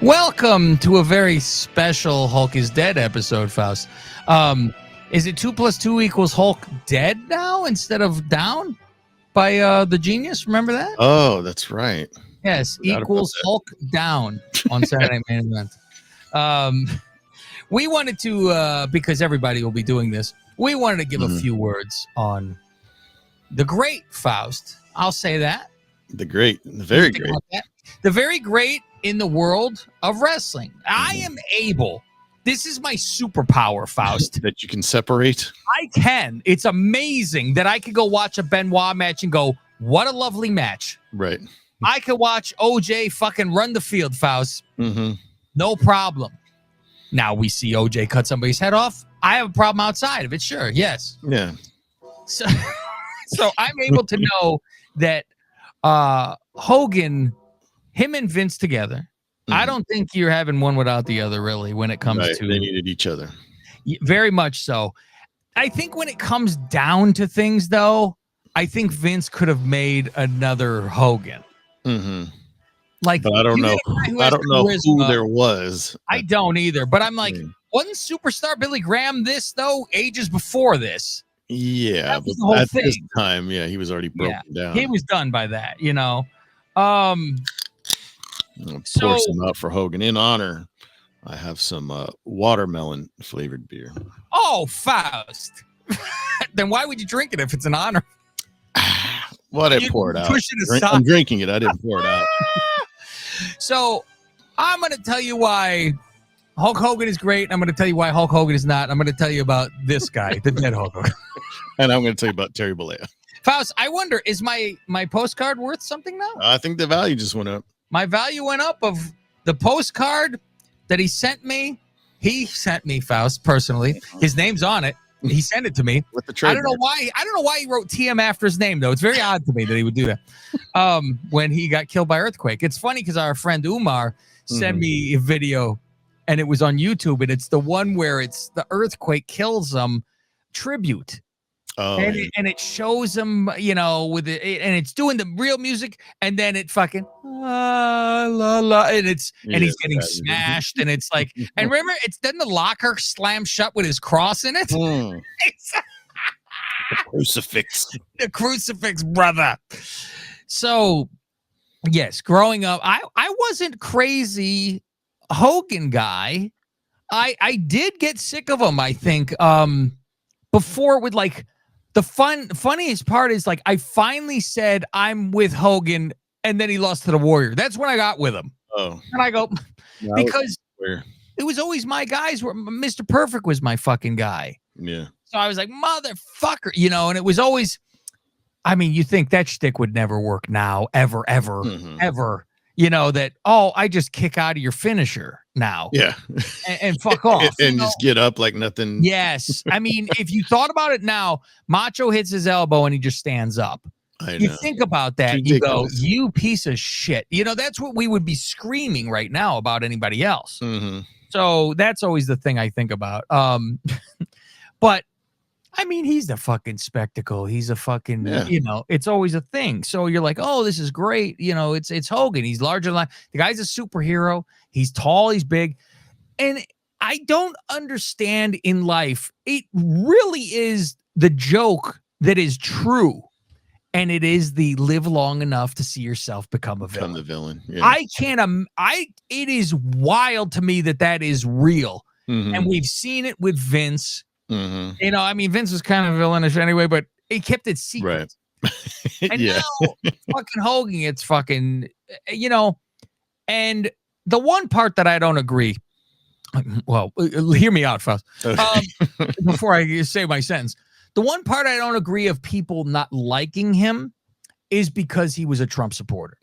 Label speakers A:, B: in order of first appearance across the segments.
A: Welcome to a very special Hulk is Dead episode, Faust. Is it 2 + 2 = Hulk dead now instead of down by the genius? Remember that?
B: Oh, that's right.
A: Yes, equals Hulk down on Saturday Main Event. We wanted to, because everybody will be doing this, we wanted to give a few words on the great Faust. I'll say that.
B: The great, the very great.
A: The very great in the world of wrestling. I am able. This is my superpower, Faust.
B: That you can separate?
A: I can. It's amazing that I could go watch a Benoit match and go, what a lovely match.
B: Right.
A: I could watch OJ fucking run the field, Faust.
B: Mm-hmm.
A: No problem. Now we see OJ cut somebody's head off. I have a problem outside of it, sure, yes.
B: Yeah.
A: So I'm able to know that Hogan, him and Vince together, I don't think you're having one without the other, really, when it comes to...
B: They needed each other.
A: Very much so. I think when it comes down to things, though, I think Vince could have made another Hogan.
B: Mm-hmm.
A: Like,
B: but I don't know. I don't know who there was.
A: I don't either. But I'm like, wasn't superstar Billy Graham this, though, ages before this?
B: Yeah, but at this time, yeah, he was already broken down.
A: He was done by that, you know.
B: Pour some out for Hogan. In honor, I have some watermelon flavored beer.
A: Oh, Faust. Then why would you drink it if it's an honor?
B: Well, I didn't pour it out. I'm drinking it. I didn't pour it out.
A: So I'm going to tell you why Hulk Hogan is great. I'm going to tell you why Hulk Hogan is not. I'm going to tell you about this guy, the dead Hulk Hogan.
B: And I'm going to tell you about Terry Bollea.
A: Faust, I wonder, is my postcard worth something now?
B: I think the value just went up.
A: My value went up of the postcard that he sent me. He sent me, Faust, personally. His name's on it. He sent it to me.
B: With the trademark.
A: I don't know why he wrote TM after his name, though. It's very odd to me that he would do that. When he got killed by earthquake. It's funny because our friend Umar sent me a video, and it was on YouTube, and it's the one where it's the earthquake kills him tribute.
B: Oh,
A: and it shows him, you know, with it, and it's doing the real music, and then it fucking la la la, and it's and he's getting smashed, and it's like, and remember, it's then the locker slammed shut with his cross in it. It's
B: the crucifix,
A: the crucifix, brother. So, yes, growing up, I wasn't crazy Hogan guy. I did get sick of him. I think before with like. The funniest part is like I finally said I'm with Hogan, and then he lost to the Warrior. That's when I got with him.
B: Oh,
A: and I go because it was always my guys. Where Mr. Perfect was my fucking guy.
B: Yeah.
A: So I was like, motherfucker, you know. And it was always, I mean, you think that shtick would never work now, ever, ever. You know that. Oh, I just kick out of your finisher now.
B: Yeah.
A: And fuck off.
B: And just get up like nothing.
A: Yes. I mean, if you thought about it now, Macho hits his elbow and he just stands up. You think about that. Ridiculous. You go, you piece of shit. You know, that's what we would be screaming right now about anybody else. So that's always the thing I think about. But I mean, he's the fucking spectacle. He's a fucking, you know, it's always a thing. So you're like, oh, this is great. You know, it's Hogan. He's larger than life. The guy's a superhero. He's tall. He's big. And I don't understand in life. It really is the joke that is true. And it is the live long enough to see yourself become a villain.
B: Become the villain. Yeah.
A: I can't, it is wild to me that is real. And we've seen it with Vince. You know, I mean, Vince was kind of villainish anyway, but he kept it secret.
B: Right.
A: And now fucking Hogan, it's fucking, you know, and the one part that I don't agree, well, hear me out, Faust, before I say my sentence. The one part I don't agree of people not liking him is because he was a Trump supporter.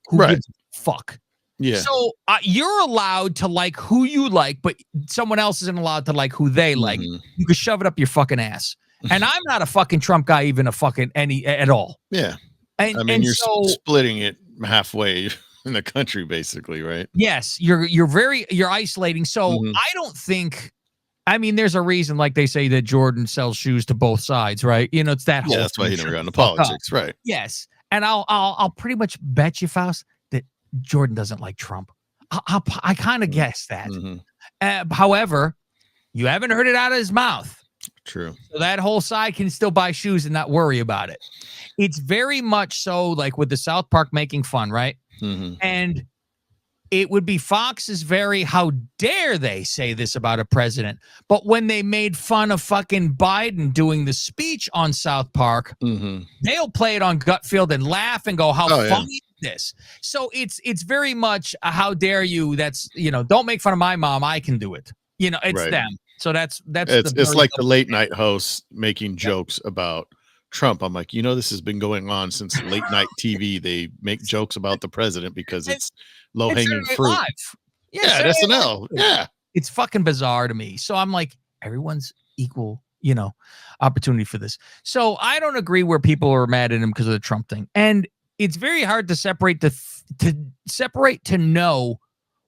A: Who gives a fuck?
B: Yeah.
A: So you're allowed to like who you like, but someone else isn't allowed to like who they like. You can shove it up your fucking ass. And I'm not a fucking Trump guy, even a fucking at all.
B: Yeah.
A: And,
B: I mean, you're splitting it halfway in the country, basically, right?
A: Yes, you're isolating. So I don't think. I mean, there's a reason, like they say, that Jordan sells shoes to both sides, right? You know, it's that whole.
B: Yeah, that's why he never got into politics, right?
A: Yes, and I'll pretty much bet you, Faust, that Jordan doesn't like Trump. I kind of guess that.
B: Mm-hmm.
A: However, you haven't heard it out of his mouth.
B: True.
A: So that whole side can still buy shoes and not worry about it. It's very much so like with the South Park making fun, right?
B: Mm-hmm.
A: And it would be Fox's very, how dare they say this about a president? But when they made fun of fucking Biden doing the speech on South Park, they'll play it on Gutfield and laugh and go, how funny is this? So it's very much a how dare you. That's, don't make fun of my mom. I can do it. It's them. So that's
B: it's like the late night hosts making jokes about Trump. I'm like, this has been going on since late night TV. They make jokes about the president because it's low hanging fruit.
A: Live.
B: Yeah, SNL. Yeah,
A: it's fucking bizarre to me. So I'm like, everyone's equal, opportunity for this. So I don't agree where people are mad at him because of the Trump thing, and it's very hard to separate to know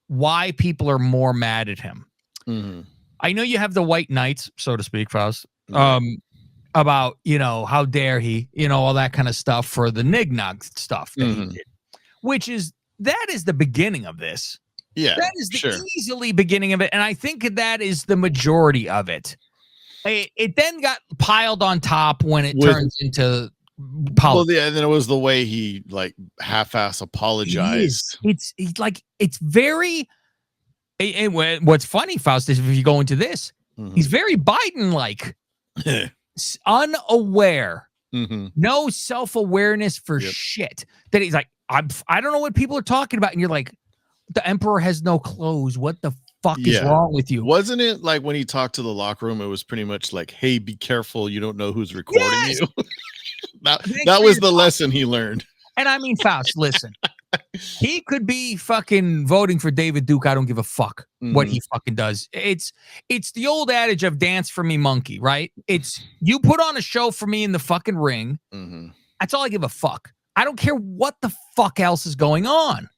A: why people are more mad at him.
B: Mm-hmm.
A: I know you have the white knights, so to speak, Faust, about, how dare he, all that kind of stuff for the Nignog stuff that he did, that is the beginning of this.
B: Yeah,
A: that is the easily beginning of it. And I think that is the majority of it. It then got piled on top when it turns into politics.
B: Well, yeah, and then it was the way he like half-ass apologized.
A: It's very... And what's funny, Faust, is if you go into this, he's very Biden-like, unaware, no self-awareness for shit. That he's like, I don't know what people are talking about, and you're like, the emperor has no clothes. What the fuck is wrong with you?
B: Wasn't it like when he talked to the locker room? It was pretty much like, "Hey, be careful! You don't know who's recording you." that was the lesson he learned.
A: And I mean, Faust, listen. He could be fucking voting for David Duke. I don't give a fuck what he fucking does. It's the old adage of dance for me, monkey, right? It's you put on a show for me in the fucking ring. That's all I give a fuck. I don't care what the fuck else is going on.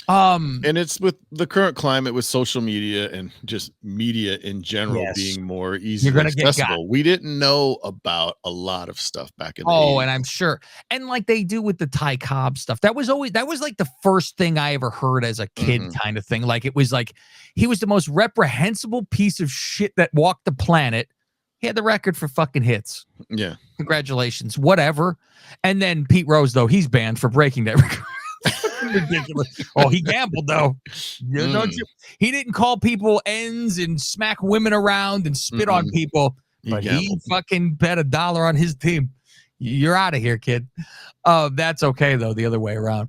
B: And it's with the current climate with social media and just media in general being more easily accessible. We didn't know about a lot of stuff back in the 80s.
A: And I'm sure. And like they do with the Ty Cobb stuff. That was like the first thing I ever heard as a kid kind of thing. Like it was like he was the most reprehensible piece of shit that walked the planet. He had the record for fucking hits.
B: Yeah.
A: Congratulations. Whatever. And then Pete Rose, though, he's banned for breaking that record. Ridiculous. Oh, he gambled though. He didn't call people ends and smack women around and spit on people, but he fucking bet $1 on his team. You're out of here, kid. That's okay though. The other way around.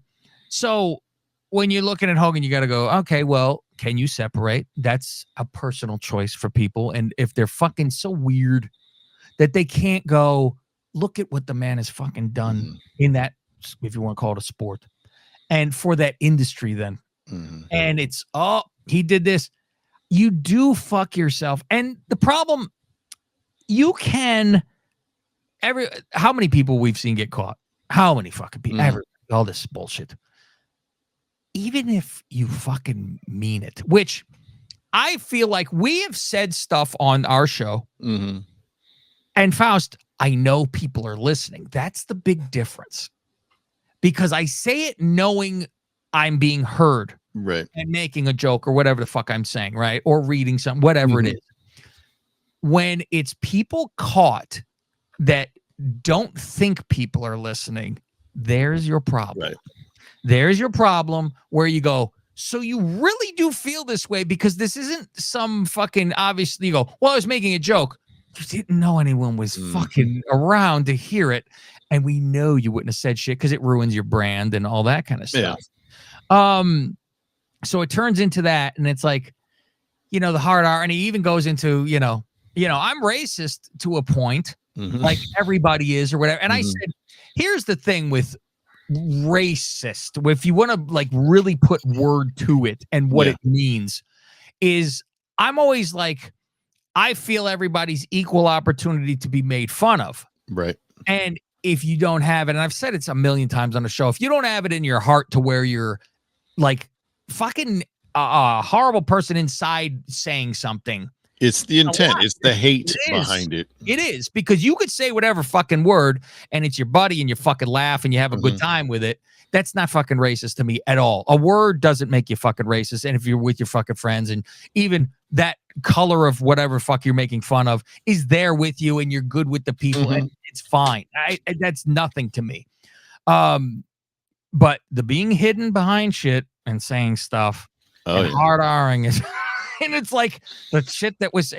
A: So when you're looking at Hogan, you got to go, okay, well, can you separate? That's a personal choice for people. And if they're fucking so weird that they can't go, look at what the man has fucking done in that, if you want to call it a sport. And for that industry then. And it's, he did this. You do fuck yourself. And the problem, you can, how many people we've seen get caught? How many fucking people? All this bullshit. Even if you fucking mean it, which I feel like we have said stuff on our show. And Faust, I know people are listening. That's the big difference. Because I say it knowing I'm being heard,
B: right,
A: and making a joke or whatever the fuck I'm saying, right, or reading something, whatever it is. When it's people caught that don't think people are listening, there's your problem.
B: Right.
A: There's your problem where you go, so you really do feel this way because this isn't some fucking obviously. You go, well, I was making a joke. You didn't know anyone was fucking around to hear it. And we know you wouldn't have said shit because it ruins your brand and all that kind of stuff. So it turns into that. And it's like, the hard R. And he even goes into, I'm racist to a point, like everybody is or whatever. And I said, here's the thing with racist. If you want to like really put word to it and what it means is I'm always like, I feel everybody's equal opportunity to be made fun of.
B: Right.
A: And if you don't have it, and I've said it's a million times on the show, if you don't have it in your heart to where you're like fucking a horrible person inside saying something,
B: It's the intent. It's the hate behind it.
A: It is, because you could say whatever fucking word and it's your buddy and you fucking laugh and you have a good time with it. That's not fucking racist to me at all. A word doesn't make you fucking racist. And if you're with your fucking friends and even that color of whatever fuck you're making fun of is there with you and you're good with the people, and it's fine. That's nothing to me. But the being hidden behind shit and saying stuff and hard R-ing is, and it's like the shit that was,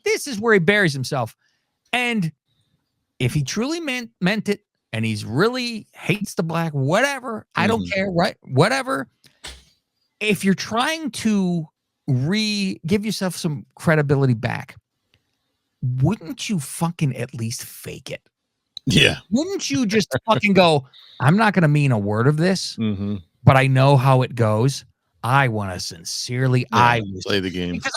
A: this is where he buries himself. And if he truly meant it, and he's really hates the black, whatever, I don't care, right? Whatever. If you're trying to give yourself some credibility back, wouldn't you fucking at least fake it?
B: Yeah.
A: Wouldn't you just fucking go, I'm not going to mean a word of this, but I know how it goes. I want to sincerely,
B: play the game.
A: Because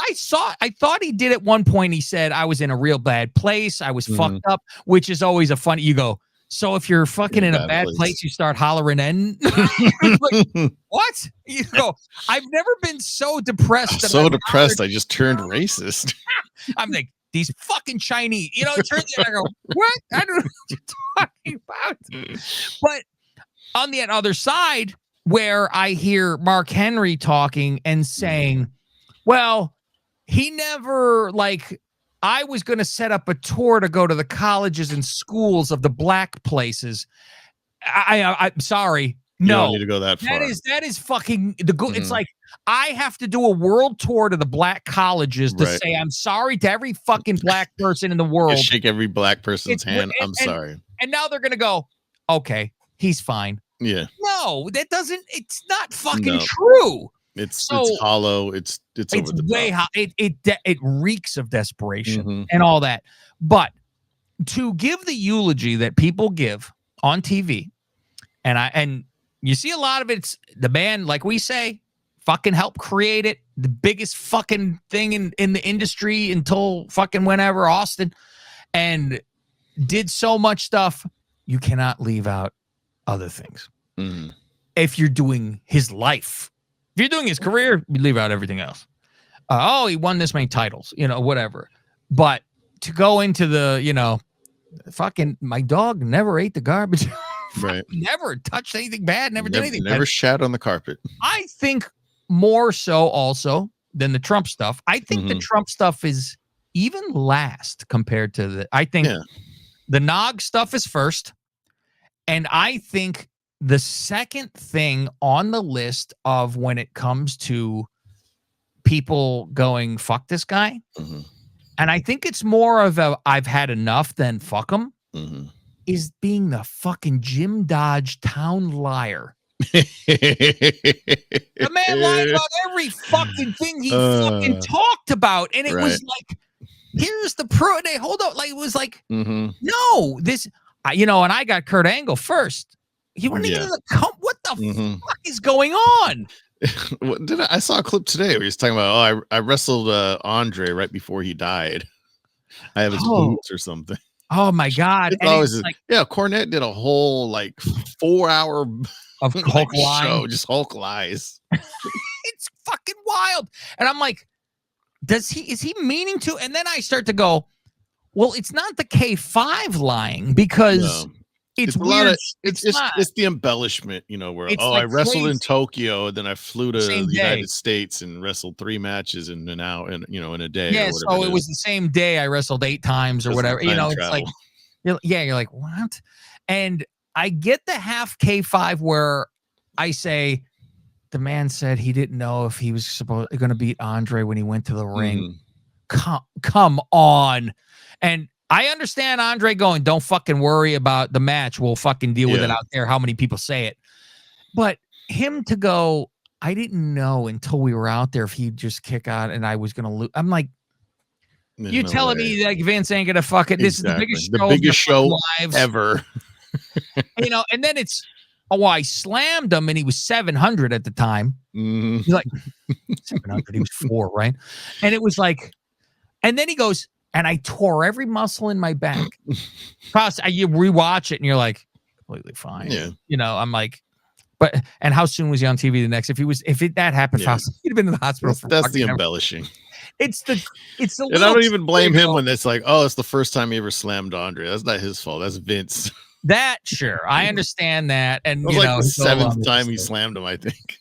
A: I thought he did at one point. He said, I was in a real bad place. I was fucked up, which is always a funny, you go, so if you're fucking in a bad place, you start hollering and like, what? You go, I've never been so depressed.
B: I just turned racist.
A: I'm like, these fucking Chinese, you know, it turns out I go, what? I don't know what you're talking about. But on the other side, where I hear Mark Henry talking and saying, well, he never, like, I was going to set up a tour to go to the colleges and schools of the black places. I'm sorry. No,
B: you don't need to go that far.
A: That is fucking the good. It's like, I have to do a world tour to the black colleges to say I'm sorry to every fucking black person in the world.
B: Just shake every black person's hand. I'm sorry.
A: And now they're gonna go, okay, he's fine.
B: Yeah.
A: No, that doesn't. It's not fucking true.
B: It's hollow. It's over the
A: way how it reeks of desperation and all that. But to give the eulogy that people give on TV, and you see a lot of it's the man, like we say, fucking helped create it, the biggest fucking thing in the industry until fucking whenever, Austin, and did so much stuff. You cannot leave out other things. If you're doing his life, if you're doing his career, you leave out everything else. He won this many titles, you know, whatever. But to go into the, fucking my dog never ate the garbage.
B: Right.
A: Never touched anything bad, never did anything.
B: Never shat on the carpet.
A: I think more so also than the Trump stuff. I think the Trump stuff is even last compared to I think the Nog stuff is first. And I think the second thing on the list of when it comes to people going, fuck this guy. And I think it's more of a, I've had enough than fuck him. Is being the fucking Jim Dodge town liar. The man lied about every fucking thing he fucking talked about. And it was like, here's the pro. They hold up. Like, it was like, no, this, and I got Kurt Angle first. He wasn't even in the what the fuck is going on?
B: I saw a clip today where he's talking about, I wrestled Andre right before he died. I have his boots or something.
A: Oh my God.
B: Cornette did a whole 4-hour
A: of Hulk
B: show, just Hulk lies.
A: It's fucking wild. And I'm like, is he meaning to? And then I start to go, well, it's not the K5 lying because it's weird.
B: It's the embellishment, where I wrestled in Tokyo, then I flew to the United States and wrestled 3 matches in an hour, in a day.
A: Yeah, so it was the same day I wrestled 8 times or whatever. It's like, you're like, what? And I get the half K5 where I say the man said he didn't know if he was going to beat Andre when he went to the ring. Come on. And I understand Andre going, don't fucking worry about the match. We'll fucking deal with it out there. How many people say it? But him to go, I didn't know until we were out there if he'd just kick out and I was going to lose. I'm like, you're telling me like Vince ain't going to fuck it. This is the biggest show
B: ever.
A: And then it's, I slammed him and he was 700 at the time. He's like 700. He was 4, right? And it was like, and then he goes, and I tore every muscle in my back. You rewatch it and you're like, completely fine.
B: Yeah.
A: I'm like, and how soon was he on TV the next? If that happened, he'd have been in the hospital.
B: That's the embellishing.
A: It's the
B: and I don't even blame him when it's like, oh, it's the first time he ever slammed Andre. That's not his fault. That's Vince.
A: That sure, I understand that, and
B: it was like the 7th time he slammed him, I think.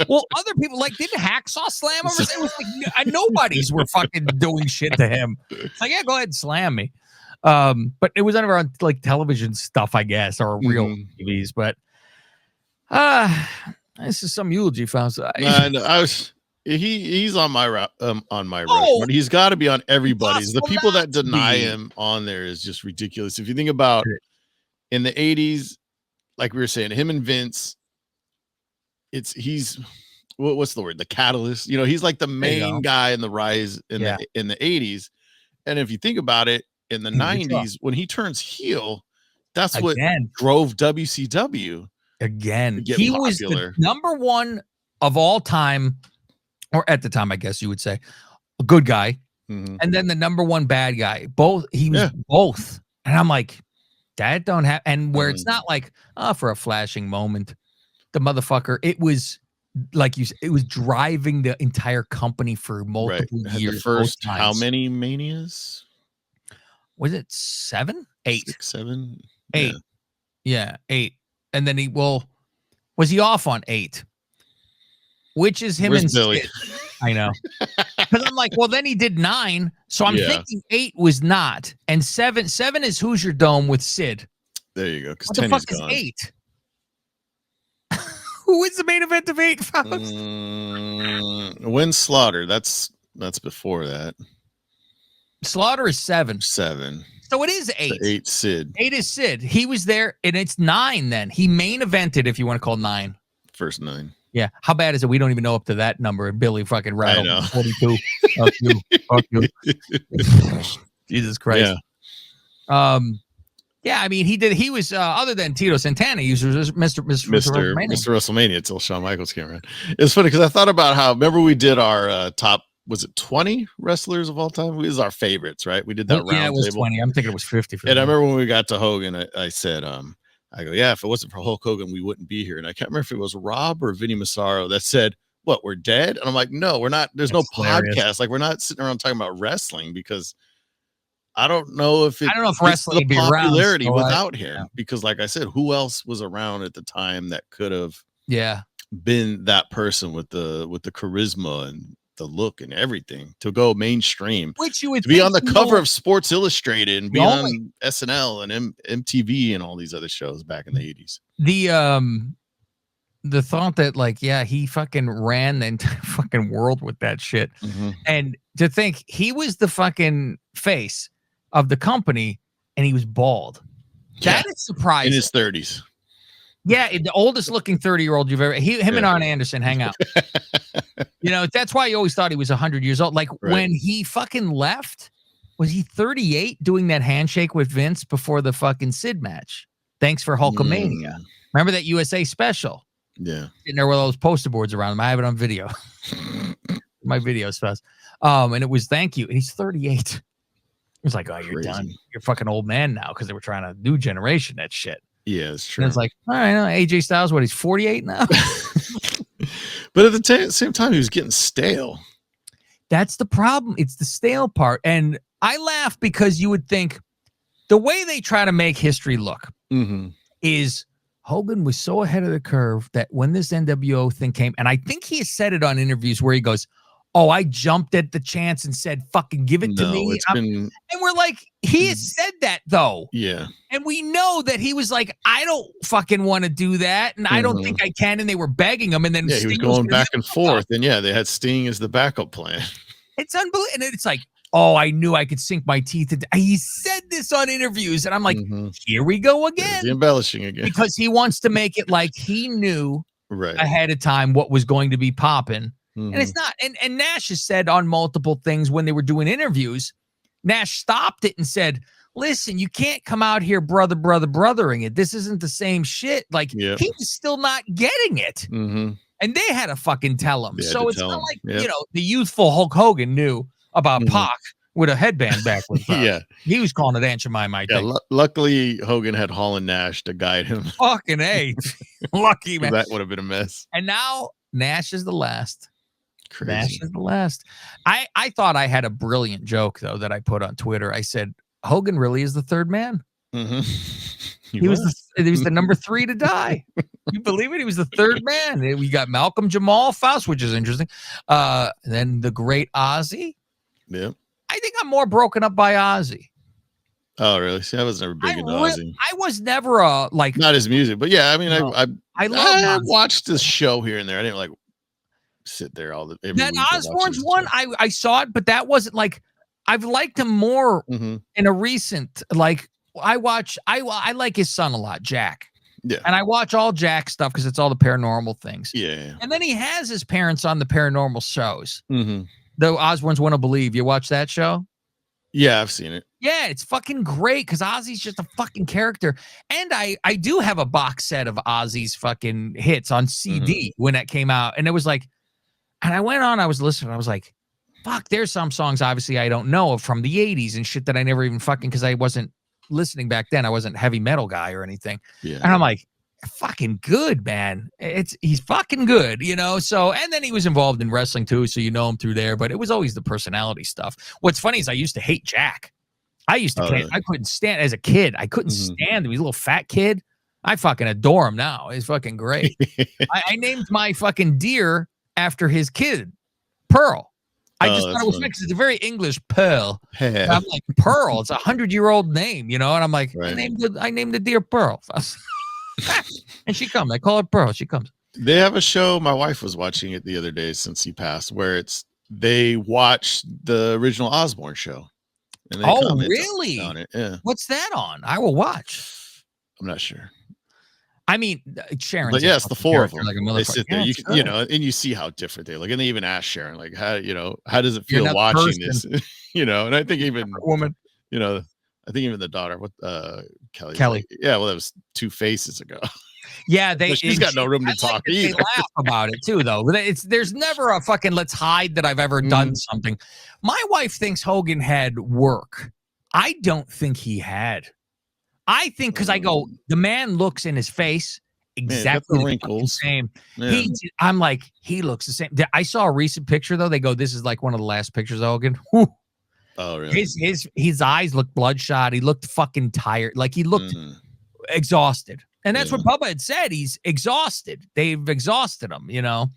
A: Well, other people didn't Hacksaw slam him? It was like nobody's were fucking doing shit to him. It's like, yeah, go ahead and slam me. But it was never on like television stuff, I guess, or real TVs. But this is some eulogy, fans.
B: He's on my Rushmore. He's got to be on everybody's. The people that deny him on there is just ridiculous. If you think about in the 80s, like we were saying, him and Vince, he's what's the word? The catalyst. You know, he's like the main guy in the rise in the 80s. And if you think about it, in the 90s, when he turns heel, that's what drove WCW.
A: Again, he was the number one of all time, or at the time, I guess you would say, a good guy, and then the number one bad guy. He was both, and I'm like, that don't have, and where it's not like, for a flashing moment, the motherfucker. It was like you said, it was driving the entire company for multiple years.
B: The first, how many Manias?
A: Was it 7, 8,
B: 6, 7,
A: 8? Yeah, 8. And then was he off on 8? Which is him and
B: Billy?
A: Sid. I know. Because I'm like, well, then he did 9. So I'm thinking 8 was not. And 7 is Hoosier Dome with Sid.
B: There you go.
A: What the fuck is 8? Who is the main event of 8, folks?
B: Win Slaughter. That's before that.
A: Slaughter is 7.
B: 7.
A: So it is 8.
B: 8 Sid.
A: 8 is Sid. He was there, and it's 9 then. He main evented, if you want to call 9.
B: First 9.
A: Yeah. How bad is it? We don't even know up to that number. And Billy fucking rattled 42. Fuck you. Jesus Christ. Yeah. Yeah, I mean, he was other than Tito Santana, he was Mr.
B: WrestleMania until Shawn Michaels came around. It's funny because I thought about how, remember we did our top, was it 20 wrestlers of all time? It was our favorites, right? We did that round table. Yeah, it was
A: 20. I'm thinking it was 50.
B: And I remember when we got to Hogan, I said, I go, yeah, if it wasn't for Hulk Hogan, we wouldn't be here. And I can't remember if it was Rob or Vinny Massaro that said, what, we're dead? And I'm like, no, we're not. There's no podcast. Like, we're not sitting around talking about wrestling because I don't know if
A: wrestling would be
B: popularity without him. Yeah. Because like I said, who else was around at the time that could have been that person with the charisma and the look and everything to go mainstream,
A: which you would
B: to be on the cover of Sports Illustrated and be on SNL and MTV and all these other shows back in the 80s.
A: The thought that he fucking ran the entire fucking world with that shit. And to think he was the fucking face of the company and he was bald. That is surprising.
B: In his 30s.
A: Yeah, the oldest looking 30-year-old you've ever. Him and Arn Anderson hang out. That's why you always thought he was 100 years old. Like when he fucking left, was he 38 doing that handshake with Vince before the fucking Sid match? Thanks for Hulkamania. Remember that USA special?
B: Yeah.
A: Sitting there with all those poster boards around him. I have it on video. My video spouse. And it was thank you. And he's 38. It was like, oh, you're done. You're a fucking old man now because they were trying to new generation that shit.
B: Yeah, it's true.
A: And it's like, all right, AJ Styles, he's 48 now?
B: But at the same time, he was getting stale.
A: That's the problem. It's the stale part. And I laugh because you would think the way they try to make history look is Hogan was so ahead of the curve that when this NWO thing came, and I think he has said it on interviews where he goes, oh, I jumped at the chance and said, fucking give it to me. And we're like, he has said that though.
B: Yeah.
A: And we know that he was like, I don't fucking want to do that. And I don't think I can. And they were begging him. And then
B: he was going back and forth. And they had Sting as the backup plan.
A: It's unbelievable. And it's like, oh, I knew I could sink my teeth into. He said this on interviews. And I'm like, here we go again.
B: There's the embellishing again.
A: Because he wants to make it like he knew ahead of time what was going to be popping. And it's not. And Nash has said on multiple things when they were doing interviews, Nash stopped it and said, listen, you can't come out here brothering it. This isn't the same shit. Like he was still not getting it. And they had to fucking tell him. So it's not like, the youthful Hulk Hogan knew about Pac with a headband backwards. He was calling it Aunt Jemima, I think.
B: Luckily, Hogan had Hall and Nash to guide him.
A: Fucking A. Lucky, man.
B: That would have been a mess.
A: And now Nash is the last.
B: Crazy.
A: Nash is the last. I thought I had a brilliant joke though that I put on Twitter. I said Hogan really is the third man. He was the number 3 to die. You believe it? He was the third man. We got Malcolm Jamal Faust, which is interesting. Then the great Ozzy.
B: Yeah.
A: I think I'm more broken up by Ozzy.
B: Oh, really? See, I was never big into Ozzy.
A: I was never like
B: not his music, but yeah, I mean, I watched this show here and there. I didn't like sit there all the
A: that Osbourne's one. I saw it, but that wasn't like I've liked him more in a recent like. I like his son a lot, Jack.
B: Yeah.
A: And I watch all Jack stuff because it's all the paranormal things.
B: Yeah.
A: And then he has his parents on the paranormal shows. The Osbournes Want to Believe. You watch that show?
B: Yeah, I've seen it.
A: Yeah, it's fucking great because Ozzy's just a fucking character. And I do have a box set of Ozzy's fucking hits on CD when that came out. And it was like, and I went on, I was listening, I was like, fuck, there's some songs obviously I don't know from the 80s and shit that I never even fucking, because I wasn't listening back then. I wasn't a heavy metal guy or anything.
B: Yeah.
A: And I'm like, fucking good, man. He's fucking good, you know? So, and then he was involved in wrestling too, so you know him through there, but it was always the personality stuff. What's funny is I used to hate Jack. I couldn't stand, as a kid, I couldn't stand him. He's a little fat kid. I fucking adore him now. He's fucking great. I named my fucking deer after his kid, Pearl. I just thought it was because it's a very English Pearl. I'm like, Pearl, it's 100-year-old name, you know? And I'm like, right. I named the deer Pearl. And she comes. I call her Pearl. She comes.
B: They have a show. My wife was watching it the other day since he passed, where they watch the original Osbourne show. And they
A: really?
B: On it. Yeah.
A: What's that on? I will watch.
B: I'm not sure.
A: I mean, Sharon.
B: But yes, the four of them. Like they sit there, you know, and you see how different they look. And they even ask Sharon, like, how does it feel watching this? You know, and I think even
A: woman,
B: you know, I think even the daughter, Kelly.
A: Like,
B: yeah, well, that was 2 faces ago.
A: Yeah,
B: she's got no room to talk either.
A: They laugh about it too, though. There's never a fucking let's hide that I've ever done something. My wife thinks Hogan had work. I don't think he had. I think because I go, the man looks in his face exactly the same. Yeah. I'm like, he looks the same. I saw a recent picture though. They go, this is like one of the last pictures of Hogan. Whew.
B: Oh, really?
A: His eyes looked bloodshot. He looked fucking tired. Like he looked exhausted. And that's what Bubba had said. He's exhausted. They've exhausted him, you know.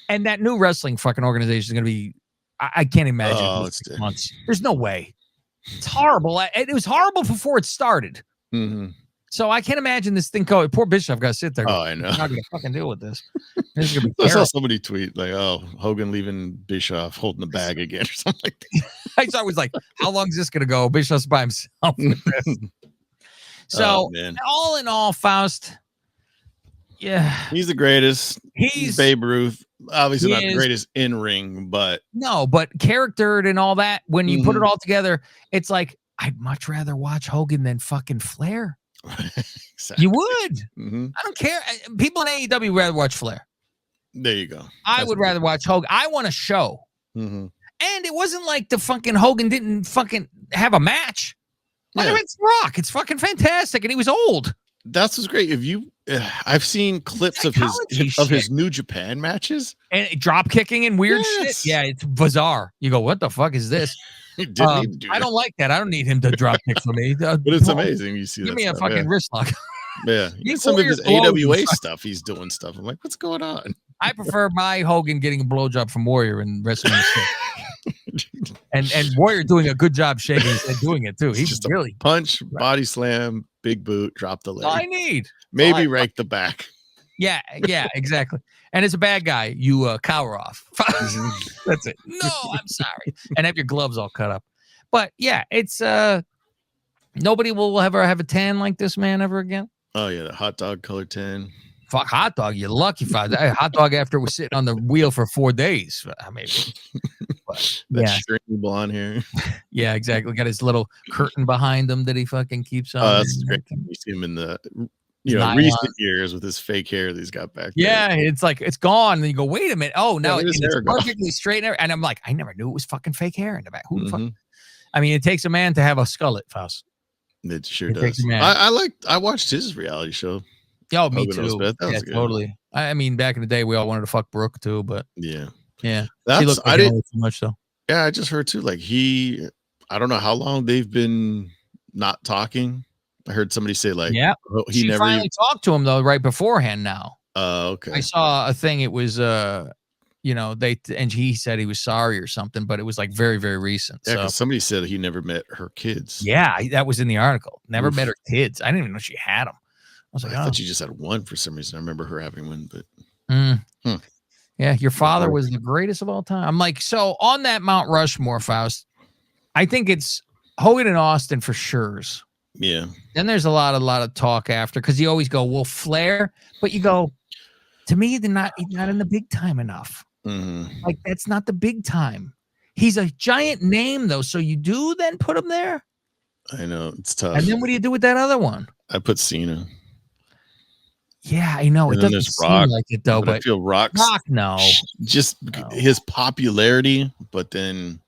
A: And that new wrestling fucking organization is going to be, I can't imagine 6 months. There's no way. It's horrible. It was horrible before it started. So I can't imagine this thing going. Poor Bischoff got to sit there.
B: Oh, I know.
A: I'm not going to fucking deal with this. This is going to be
B: I saw somebody tweet like, "Oh, Hogan leaving Bischoff holding the bag again," or something like that.
A: I thought it was like, how long is this going to go? Bischoff's by himself with this. So all in all, Faust, yeah,
B: he's the greatest. He's Babe Ruth. Obviously not the greatest in ring, but
A: charactered and all that. when you put it all together, it's like I'd much rather watch Hogan than fucking Flair. Exactly. You would. I don't care. People in AEW rather watch Flair.
B: There you go.
A: I would rather watch Hogan. I want a show. And it wasn't like the fucking Hogan didn't fucking have a match. It's Rock. It's fucking fantastic, and he was old.
B: That's what's great. If you, I've seen clips of his New Japan matches
A: and drop kicking and weird shit. Yeah, it's bizarre. You go, what the fuck is this?
B: I
A: don't like that. I don't need him to drop kick for me.
B: But it's amazing. You see,
A: give me a fucking wrist lock.
B: Yeah, some of his AWA stuff. He's doing stuff. I'm like, what's going on?
A: I prefer my Hogan getting a blowjob from Warrior and wrestling. and Warrior doing a good job shaking and doing it too. He's just really
B: punch, body slam, big boot, drop the leg.
A: All I need.
B: Maybe rake the back.
A: Yeah, exactly. And as a bad guy, you cower off. That's it. No, I'm sorry. And have your gloves all cut up. But yeah, it's nobody will ever have a tan like this man ever again.
B: Oh yeah, the hot dog color tan.
A: Fuck hot dog. You're lucky if hot dog after we're sitting on the wheel for 4 days. Maybe.
B: That stringy blonde hair.
A: Yeah, exactly. Got his little curtain behind him that he fucking keeps on.
B: Oh, that's great. You see him in the recent years with his fake hair that he's got back there.
A: Yeah, it's like it's gone. And you go, wait a minute. Oh, no, it's perfectly straight. And I'm like, I never knew it was fucking fake hair in the back. Who the fuck? I mean, it takes a man to have a skullet, Faust.
B: It sure does. I watched his reality show.
A: Oh, me too. Yeah, totally. I mean, back in the day, we all wanted to fuck Brooke too, but
B: yeah,
A: Yeah.
B: That's
A: She looked like
B: I didn't
A: too much though.
B: Yeah, I just heard too. Like I don't know how long they've been not talking. I heard somebody say like,
A: Yeah.
B: oh, he
A: She
B: never
A: finally talked to him though right beforehand now.
B: Okay.
A: I saw a thing. It was and he said he was sorry or something, but it was like very, very recent.
B: Yeah,
A: so
B: because somebody said he never met her kids.
A: yeah, that was in the article. Never
B: Oof.
A: met her kids. I didn't even know she had them. I was like,
B: I thought she just had one for some reason. I remember her having one, but
A: yeah, your father was the greatest of all time. I'm like, so on that Mount Rushmore, Faust, I think it's Hogan and Austin for sure.
B: Yeah.
A: Then there's a lot of talk after because you always go, well, Flair, but you go, to me, he's not in the big time enough. Like that's not the big time. He's a giant name though, so you do then put him there.
B: I know it's tough.
A: And then what do you do with that other one?
B: I put Cena.
A: Yeah, I know
B: And
A: it doesn't seem like it though, but
B: I feel Rock.
A: No,
B: just his popularity, but then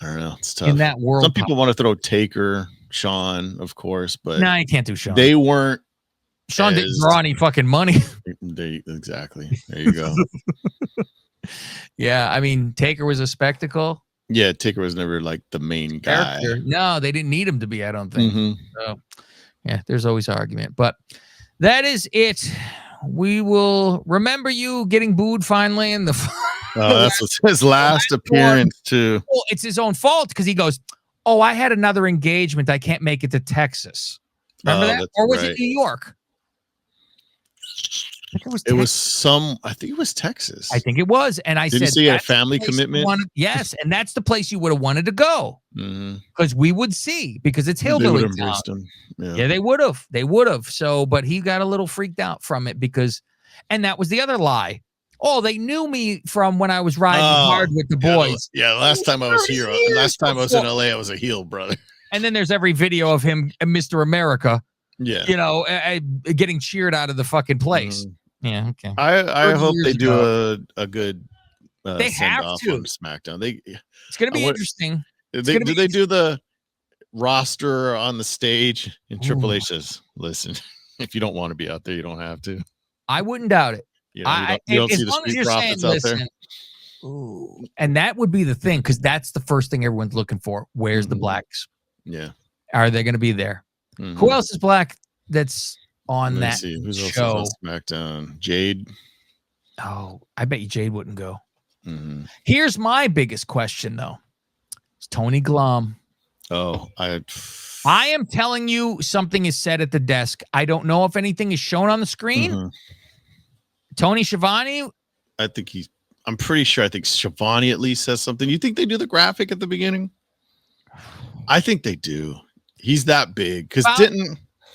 B: I don't know. It's tough
A: in that world.
B: Some people want to throw Taker, Shawn, of course, but
A: no, you can't do Shawn.
B: They weren't.
A: Shawn didn't draw any fucking money.
B: Exactly. There you go.
A: Yeah, I mean, Taker was a spectacle.
B: Yeah, Taker was never like the main guy.
A: No, they didn't need him to be, I don't think. So, yeah, there's always argument. But that is it. We will remember you getting booed finally in the
B: that's his last appearance too.
A: Well, it's his own fault because he goes, oh, I had another engagement. I can't make it to Texas. Remember that? Or was it New York? I think
B: I think it was Texas.
A: I think it was. And I said,
B: did you see a family commitment?
A: Yes. And that's the place you would have wanted to go. Because we would see, because it's hillbilly town. Yeah, they would have. So, but he got a little freaked out from it because, and that was the other lie. Oh, they knew me from when I was riding hard with the boys.
B: Yeah, last time I was here. Last time I was in LA, I was a heel, brother.
A: And then there's every video of him, Mr. America.
B: Yeah.
A: Getting cheered out of the fucking place. Yeah, okay.
B: I hope they do a good
A: they have to
B: on SmackDown.
A: It's gonna be interesting.
B: Do they do the roster on the stage? And Triple H says, listen, if you don't want to be out there, you don't have to.
A: I wouldn't doubt it.
B: You don't see the Street Profits out there.
A: Ooh. And that would be the thing, because that's the first thing everyone's looking for. Where's the blacks?
B: Yeah.
A: Are they going to be there? Who else is black that's on that
B: Who's
A: show?
B: Else on SmackDown? Jade.
A: Oh, I bet you Jade wouldn't go. Here's my biggest question, though. It's Tony Glom.
B: Oh, I
A: am telling you, something is said at the desk. I don't know if anything is shown on the screen. Tony Schiavone.
B: I'm pretty sure. I think Schiavone at least says something. You think they do the graphic at the beginning? I think they do. He's that big because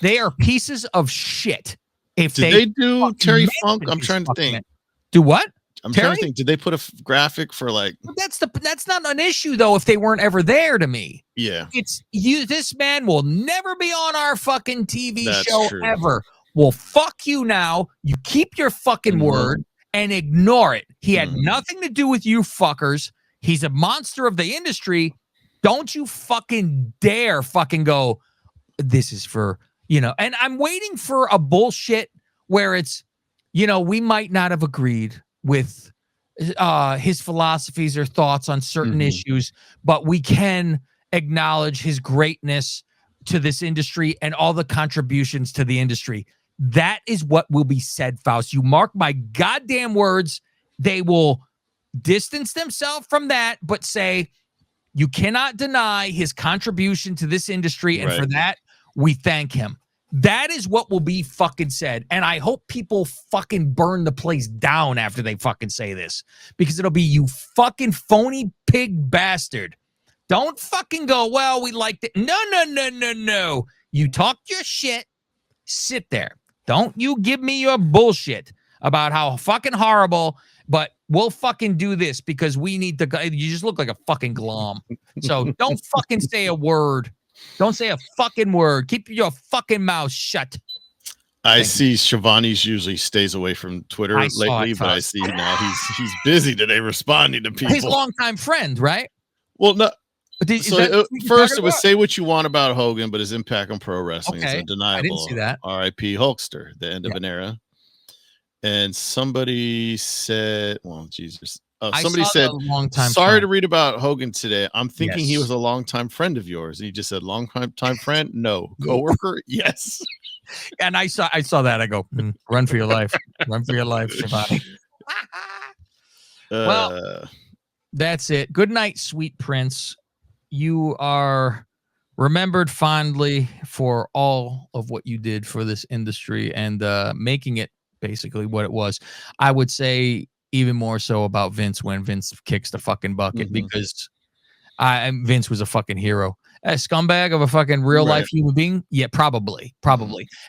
A: they are pieces of shit. If
B: they do Terry Funk, I'm trying to think.
A: Do what?
B: I'm trying to think. Did they put a graphic for like?
A: That's not an issue though. If they weren't ever there to me,
B: yeah,
A: it's you. This man will never be on our fucking TV show
B: true.
A: Ever. Well, fuck you now. You keep your fucking word and ignore it. He had nothing to do with you fuckers. He's a monster of the industry. Don't you fucking dare fucking go, this is for, and I'm waiting for a bullshit where it's, we might not have agreed with his philosophies or thoughts on certain issues, but we can acknowledge his greatness to this industry and all the contributions to the industry. That is what will be said, Faust. You mark my goddamn words. They will distance themselves from that, but say, you cannot deny his contribution to this industry. And for that, we thank him. That is what will be fucking said. And I hope people fucking burn the place down after they fucking say this, because it'll be, you fucking phony pig bastard. Don't fucking go, well, we liked it. No. You talk your shit. Sit there. Don't you give me your bullshit about how fucking horrible, but we'll fucking do this because we need to. You just look like a fucking glom. So don't fucking say a word. Don't say a fucking word. Keep your fucking mouth shut.
B: I see Schiavone's usually stays away from Twitter lately, but I see now he's busy today responding to people.
A: His longtime friend, right?
B: Well, no. First, it was say what you want about Hogan, but his impact on pro wrestling is undeniable.
A: I didn't see that.
B: R.I.P. Hulkster, the end of an era. And somebody said, well, Jesus. Somebody
A: saw
B: said,
A: long time
B: sorry
A: friend.
B: to read about Hogan today. I'm thinking he
A: Yes.
B: was a longtime friend of yours. And he just said, long-time friend? No. Coworker? Yes.
A: And I saw that. I go, run for your life. Run for your life, Shivani. Well, that's it. Good night, sweet prince. You are remembered fondly for all of what you did for this industry and making it basically what it was. I would say even more so about Vince when Vince kicks the fucking bucket, because Vince was a fucking hero. A scumbag of a fucking real life human being? Yeah, probably.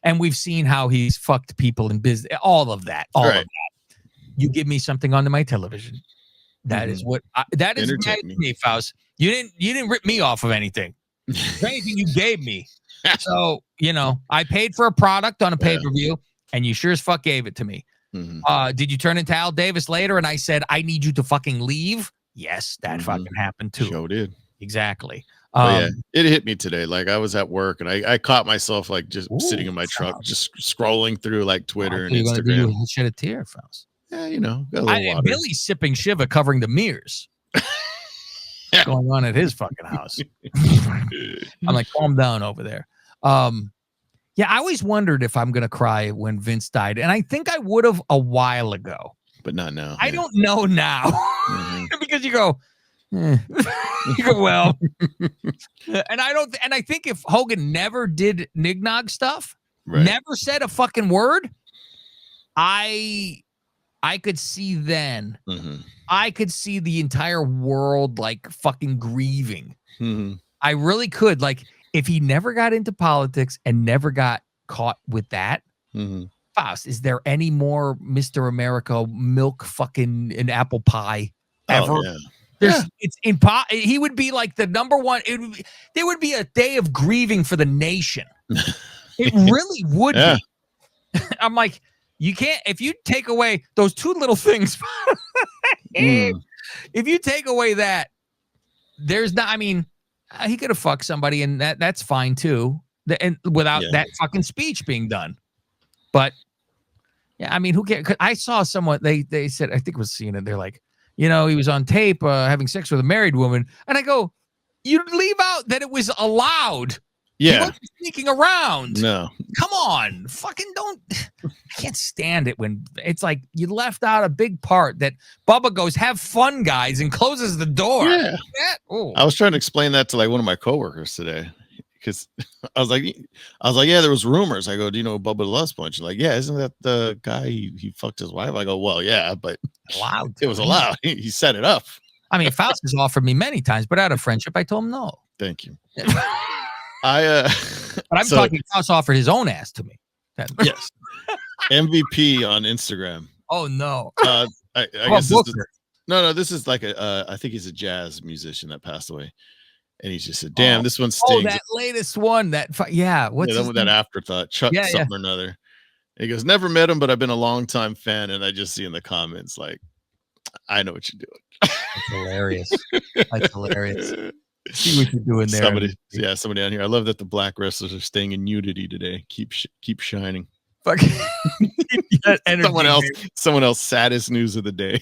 A: And we've seen how he's fucked people in business. All of that. All of that. You give me something onto my television. That is what that is me, Faust. You didn't rip me off of anything. If anything, you gave me. So, I paid for a product on a pay-per-view, and you sure as fuck gave it to me. Did you turn into Al Davis later and I said, I need you to fucking leave? Yes, that fucking happened too.
B: Sure did.
A: Exactly.
B: Yeah, it hit me today. Like I was at work and I caught myself like just sitting in my truck, just scrolling through like Twitter and Instagram.
A: You shed a tear, Faust.
B: Yeah, got a little water.
A: Billy's sipping Shiva covering the mirrors. What's going on at his fucking house? I'm like, calm down over there. Yeah, I always wondered if I'm gonna cry when Vince died, and I think I would have a while ago,
B: but not now.
A: I don't know now because you go, you go well, and I think if Hogan never did Nignog stuff, never said a fucking word, I could see then. I could see the entire world like fucking grieving. I really could. Like, if he never got into politics and never got caught with that, Faust, is there any more Mr. America milk fucking an apple pie ever?
B: Oh, yeah.
A: It's impossible. He would be like the number one. There would be a day of grieving for the nation. It really would be. I'm like, you can't, if you take away those two little things, if you take away that, there's not, I mean, he could have fucked somebody and that's fine too. And without that fucking speech being done. But yeah, I mean, who cares? I saw someone, they said, I think it was CNN. They're like, he was on tape having sex with a married woman. And I go, you leave out that it was allowed.
B: Yeah.
A: He wasn't sneaking around.
B: No.
A: Come on. Fucking don't. I can't stand it when it's like you left out a big part that Bubba goes, have fun, guys, and closes the door.
B: Yeah. I was trying to explain that to like one of my coworkers today because I was like, yeah, there was rumors. I go, do you know Bubba the Love Sponge? Like, yeah, isn't that the guy he fucked his wife? I go, well, yeah, but it was allowed. He set it up.
A: I mean, Faust has offered me many times, but out of friendship, I told him no.
B: Thank you.
A: But I'm talking. Faust offered his own ass to me.
B: Yes. MVP on Instagram.
A: Oh no.
B: I guess this is like I think he's a jazz musician that passed away, and he just said, "Damn, this one stings."
A: Oh, that latest one. What's
B: that afterthought? Chuck something or another. And he goes, "Never met him, but I've been a long time fan." And I just see in the comments like, "I know what you're doing."
A: That's hilarious. That's hilarious. See what you're doing there.
B: Somebody on here. I love that the black wrestlers are staying in unity today. Keep shining.
A: Fuck.
B: Someone else saddest news of the day.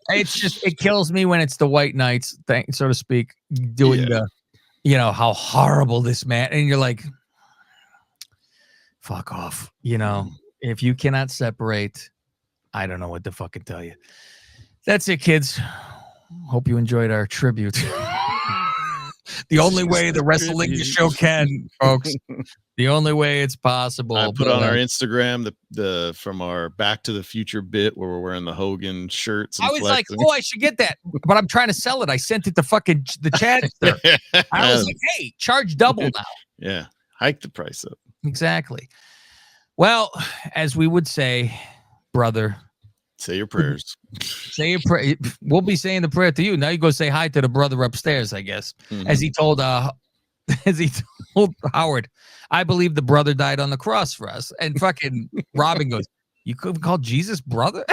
A: It's just, it kills me when it's the white knights thing, so to speak, doing how horrible this man, and you're like, fuck off. If you cannot separate, I don't know what to fucking tell you. That's it, kids. Hope you enjoyed our tribute. The only way the Wrestling Show can, folks. The only way it's possible.
B: I put on our Instagram the from our Back to the Future bit where we're wearing the Hogan shirts. And
A: I was flexing. Like, I should get that, but I'm trying to sell it. I sent it to fucking the Chadster. I was like, hey, charge double now.
B: Yeah, hike the price up.
A: Exactly. Well, as we would say, brother.
B: Say your prayers.
A: Say your prayer. We'll be saying the prayer to you. Now you go say hi to the brother upstairs, I guess. As he told Howard, I believe the brother died on the cross for us. And fucking Robin goes, you could call Jesus brother?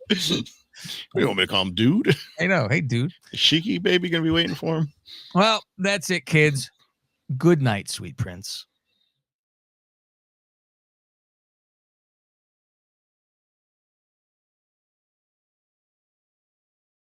B: We don't want me to call him dude.
A: I know. Hey, dude.
B: Is Shiki baby gonna be waiting for him?
A: Well, that's it, kids. Good night, sweet prince.